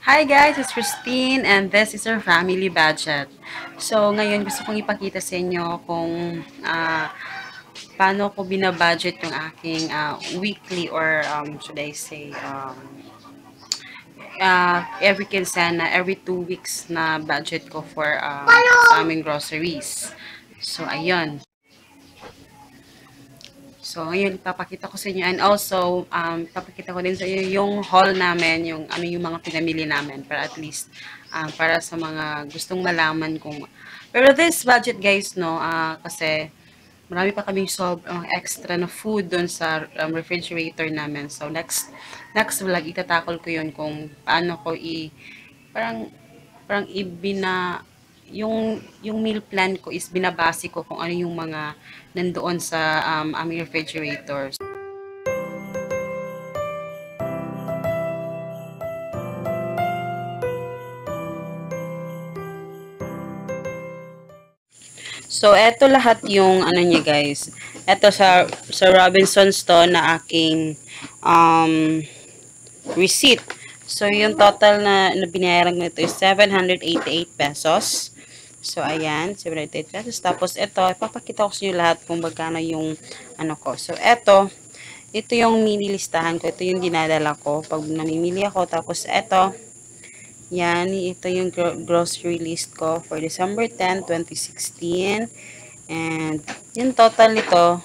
Hi guys, it's Christine and this is our family budget. So ngayon gusto kong ipakita sa inyo kung paano ko binabudget yung aking weekly or should I say every quinzena, every 2 weeks na budget ko for sa aming groceries. So ayun. So, ngayon, ipapakita ko sa inyo. And also, ipapakita ko din sa inyo yung haul namin, yung ano yung mga pinamili namin. Para at least, para sa mga gustong malaman kung... Pero this budget, guys, no, kasi marami pa kaming extra na food doon sa refrigerator namin. So, next vlog, itatakol ko yun kung paano ko parang, parang yung meal plan ko is binabase ko kung ano yung mga nandoon sa aming refrigerator. So, eto lahat yung ano niya guys. Eto sa Robinsons to na aking receipt. So, yung total na binayaran ko ito is 788 pesos. So, ayan, 788 pesos. Tapos, ito, ipapakita ko sa inyo lahat kung magkano yung ano ko. So, ito yung minilistahan ko. Ito yung dinadala ko pag namimili ako. Tapos, ito yung grocery list ko for December 10, 2016. And, yung total nito,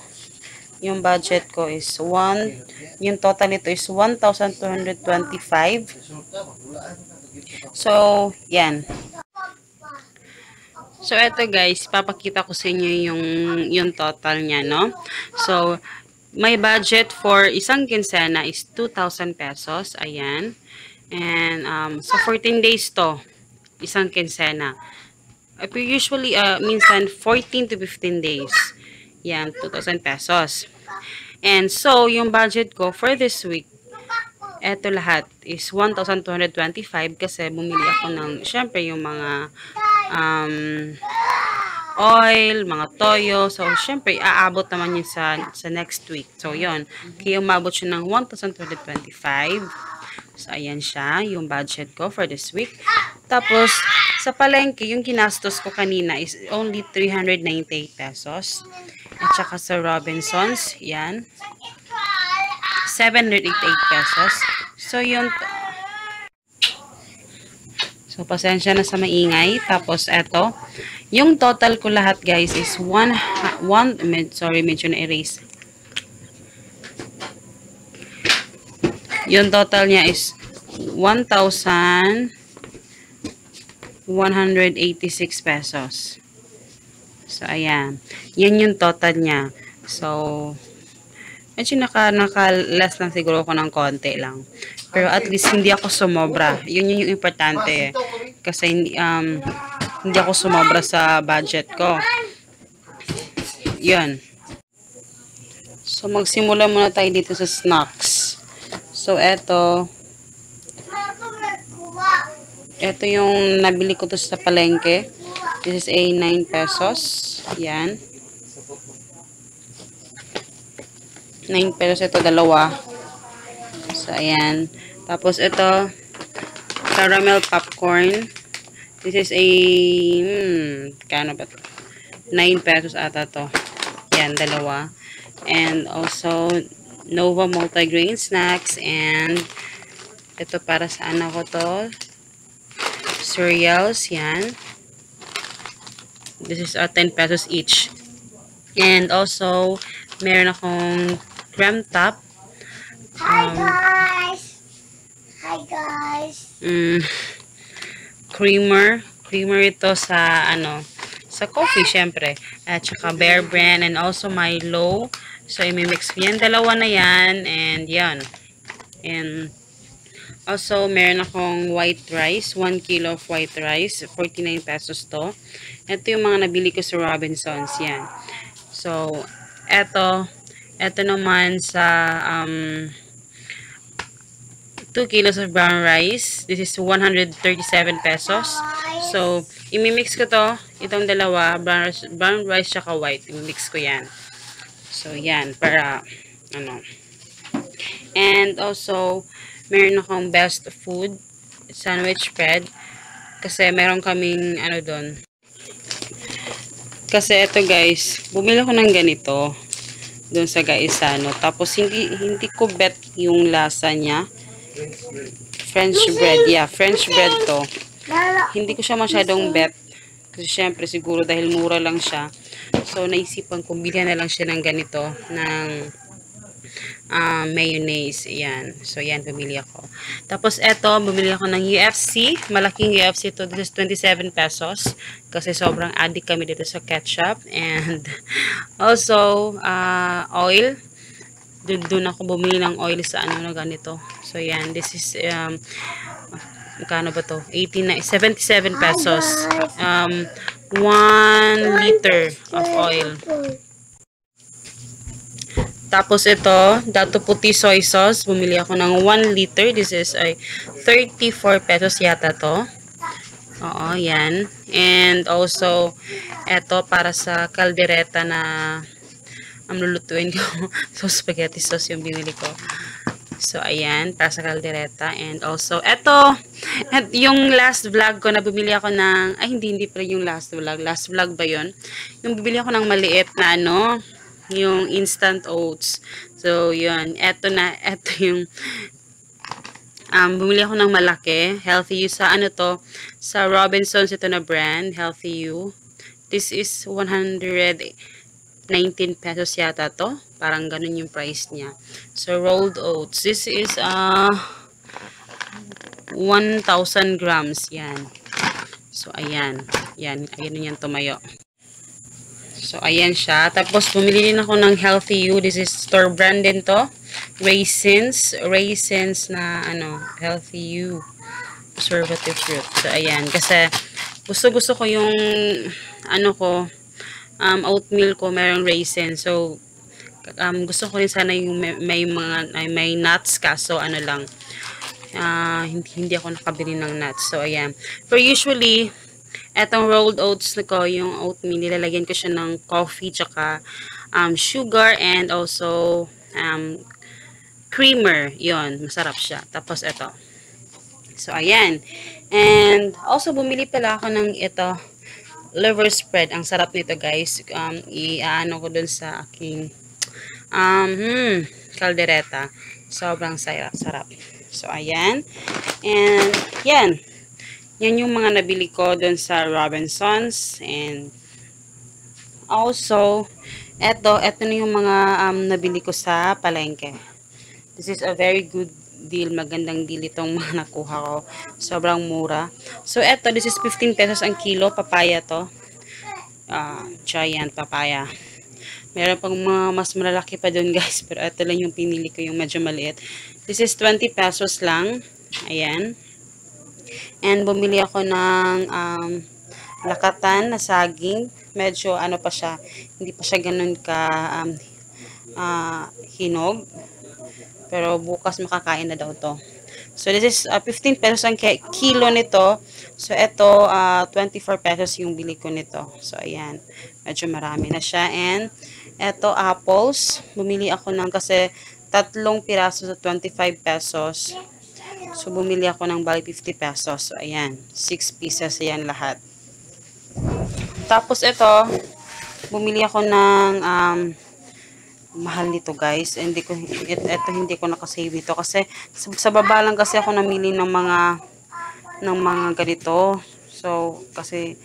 yung budget ko is yung total nito is 1,225. So, yan. So, eto guys, papakita ko sa inyo yung total niya, no? So, my budget for isang kinsena is 2,000 pesos. Ayan. And, so 14 days to, isang kinsena. Usually, minsan 14 to 15 days. Yan, 2,000 pesos. And so, yung budget ko for this week, eto lahat is 1,225 kasi bumili ako ng, syempre, yung mga oil, mga toyo. So, syempre, aabot naman yun sa next week. So, yun. Kaya umabot siya ng 1,225. So, ayan siya, yung budget ko for this week. Tapos, sa palengke, yung ginastos ko kanina is only 398 pesos. At saka sa Robinsons, yan, 788 pesos. So, yun. So, pasensya na sa maingay. Tapos, eto. Yung total ko lahat, guys, is medyo na-erase. Yung total niya is 1,186 pesos. So, ayan. Yan yung total niya. So, medyo naka-less lang siguro ako ng konti lang. Pero at least hindi ako sumobra. Yun yung importante. Kasi hindi ako sumobra sa budget ko. Yun. So, magsimula muna tayo dito sa snacks. So, eto yung nabili ko to sa palengke. This is a 9 pesos. Yan. 9 pesos ito, dalawa. So, ayan. Tapos, ito, caramel popcorn. This is a, kano ba ito? 9 pesos ata to. Yan, dalawa. And also, Nova multigrain snacks. And, ito para sa anak ko to. Cereals, yan. This is 10 pesos each. And also, meron akong cream top. Hi guys! Hi guys! Creamer ito sa sa coffee syempre, at saka Bear Brand and also Milo. So i-mix ko yan, dalawa na yan, and yan. And also meron akong white rice, 1 kilo of white rice, 49 pesos to. Ito yung mga nabili ko sa Robinsons, yan. So eto naman sa 2 kilos of brown rice. This is 137 pesos. So, imimix ko to. Itong dalawa, brown rice tsaka white. Imimix ko yan. So, yan. Para, And also, meron akong best food. sandwich bread. Kasi meron kaming ano doon. Kasi ito guys, bumili ako ng ganito doon sa Gaisano. Tapos hindi ko bet yung lasa niya. French bread. Yeah, French bread to. Hindi ko siya masyadong bet. Kasi syempre siguro dahil mura lang siya. So naisipan kong bilhan na lang siya ng ganito. Ng mayonnaise. Ayan. So yan, bumili ako. Tapos eto, bumili ako ng UFC. Malaking UFC to. This is 27 pesos. Kasi sobrang addict kami dito sa ketchup. And also, oil. Doon ako bumili ng oil sa ano na ganito. So yan, this is magkano ba to? 77 pesos. 1 liter of oil. Tapos ito, Dato Puti soy sauce. Bumili ako ng 1 liter. This is ay 34 pesos yata to. Oo, yan. And also, ito para sa kaldereta na lulutuin ko. So, spaghetti sauce yung binili ko. So, ayan, para sa kaldereta. And also, eto, yung last vlog ko na bumili ako ng, ay, hindi pala yung last vlog. Last vlog ba yun? Yung bumili ako ng maliit na ano, yung instant oats. So, yun. Eto yung, bumili ako ng malaki. Healthy You sa ano to, sa Robinsons ito na brand, Healthy You. This is 119 pesos yata to. Parang ganun yung price niya. So, rolled oats. This is 1,000 grams. Yan. So, ayan. Yan. Ayan yung tumayo. So, ayan siya. Tapos, bumili din ako ng Healthy You. This is store brand din to. Raisins. Raisins na, ano, Healthy You. Preservative fruit. So, ayan. Kasi, gusto ko yung, ano ko, oatmeal ko, mayroong raisins. So, gusto ko rin sana yung may nuts. Kaso, ano lang, hindi ako nakabili ng nuts. So, ayan. Pero usually, etong rolled oats ko, yung oatmeal, nilalagyan ko siya ng coffee, tsaka sugar, and also creamer. Yon, masarap siya. Tapos, eto. So, ayan. And, also, bumili pala ako ng ito, liver spread. Ang sarap nito, guys. I-ano ko dun sa aking kaldereta. Sobrang sarap. So, ayan. And, yan. Yan yung mga nabili ko dun sa Robinsons. And also, eto na yung mga nabili ko sa palengke. This is a very good deal. Magandang deal itong mga nakuha ko. Sobrang mura. So, eto, this is 15 pesos ang kilo. Papaya to. Giant papaya. Meron pang mga mas malalaki pa dun, guys. Pero eto lang yung pinili ko, yung medyo maliit. This is 20 pesos lang. Ayan. And bumili ako ng lakatan na saging. Medyo ano pa siya, hindi pa siya ganun ka hinog. Pero bukas makakain na daw to. So this is 15 pesos ang kilo nito. So ito 24 pesos yung bili ko nito. So ayan, medyo marami na siya. And ito apples, bumili ako ng kasi 3 piraso sa 25 pesos. So, bumili ako ng bali 50 pesos. So, ayan. 6 pieces yan lahat. Tapos, ito, bumili ako ng mahal nito, guys. Hindi ko nakasave ito. Kasi, sa baba lang kasi ako namili ng mga ganito. So, kasi,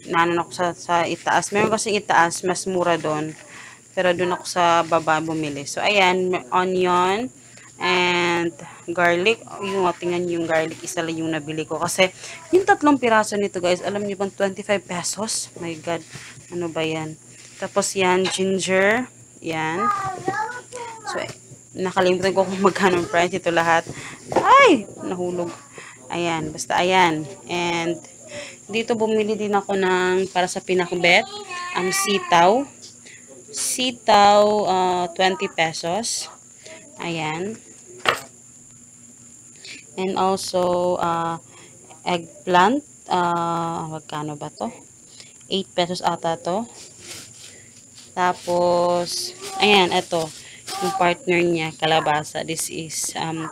nanon ako sa itaas. Meron kasi itaas, mas mura doon. Pero doon ako sa baba bumili. So, ayan, onion, and garlic. Yung tingnan yung garlic, isa lang yung nabili ko. Kasi, yung 3 piraso nito, guys, alam niyo bang 25 pesos? My God, ano ba yan? Tapos yan, ginger. Yan. So, nakalimutan ko kung magkano price ito lahat. Ay! Nahulog. Ayan, basta ayan. And, dito bumili din ako ng, para sa pinakbet, sitaw. Sitaw, 20 pesos. Ayan. And also, eggplant. Magkano ba to? 8 pesos ata to. Tapos, ayan, ito. Yung partner niya, kalabasa. This is 10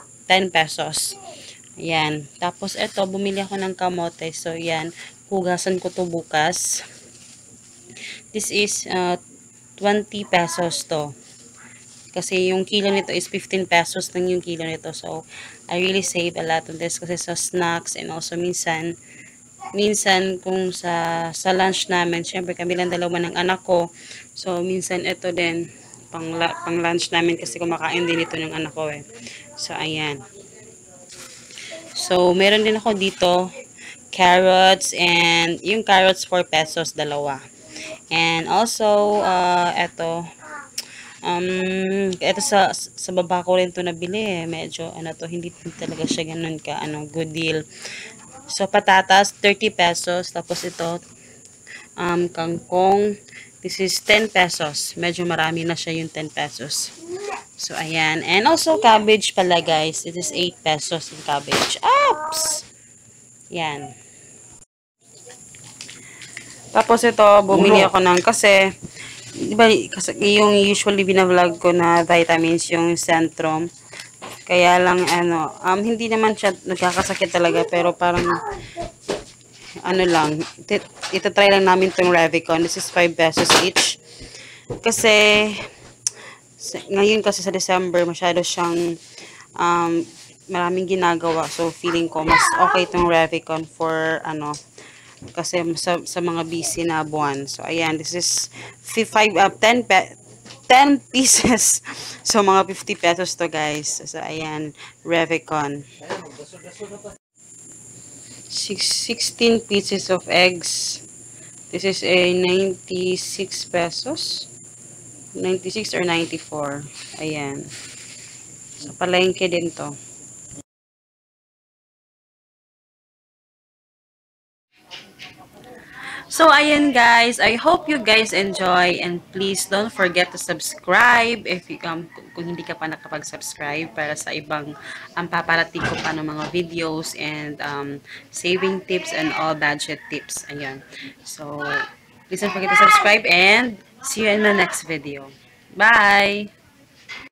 pesos. Ayan. Tapos, ito, bumili ako ng kamote. So, yan. Hugasan ko to bukas. This is 20 pesos to. Kasi yung kilo nito is 15 pesos lang yung kilo nito. So, I really save a lot on this kasi sa snacks and also minsan kung sa lunch namin, syempre kami lang dalawa ng anak ko. So, minsan ito din pang lunch namin kasi kumakain din ito ng anak ko eh. So, ayan. So, meron din ako dito carrots and yung carrots 4 pesos dalawa. And also, ito sa baba ko rin to nabili eh. Medyo, hindi talaga siya ganun ka, good deal. So, patatas, 30 pesos. Tapos ito, kangkong, this is 10 pesos. Medyo marami na siya yung 10 pesos. So, ayan. And also, cabbage pala, guys. It is 8 pesos yung cabbage. Oops! Yan. Tapos ito, bumili ako ng kasi, diba, kasi yung usually binavlog ko na vitamins yung Centrum. Kaya lang, hindi naman siya nagkakasakit talaga, pero parang, lang, itatry lang namin tong Revicon. This is 5 pesos each. Kasi, ngayon kasi sa December, masyado siyang, maraming ginagawa. So, feeling ko, mas okay tong Revicon for, kasi sa mga busy na buwan. So, ayan, this is 10 pieces. So, mga 50 pesos to, guys. So, ayan, Revicon. 16 pieces of eggs. This is a 96 pesos. 96 or 94. Ayan. So, palengke din to. So, ayan guys. I hope you guys enjoy and please don't forget to subscribe if you, kung hindi ka pa nakapag-subscribe para sa ibang paparating ko pa ng mga videos and saving tips and all budget tips. Ayan. So, please don't forget to subscribe and see you in the next video. Bye!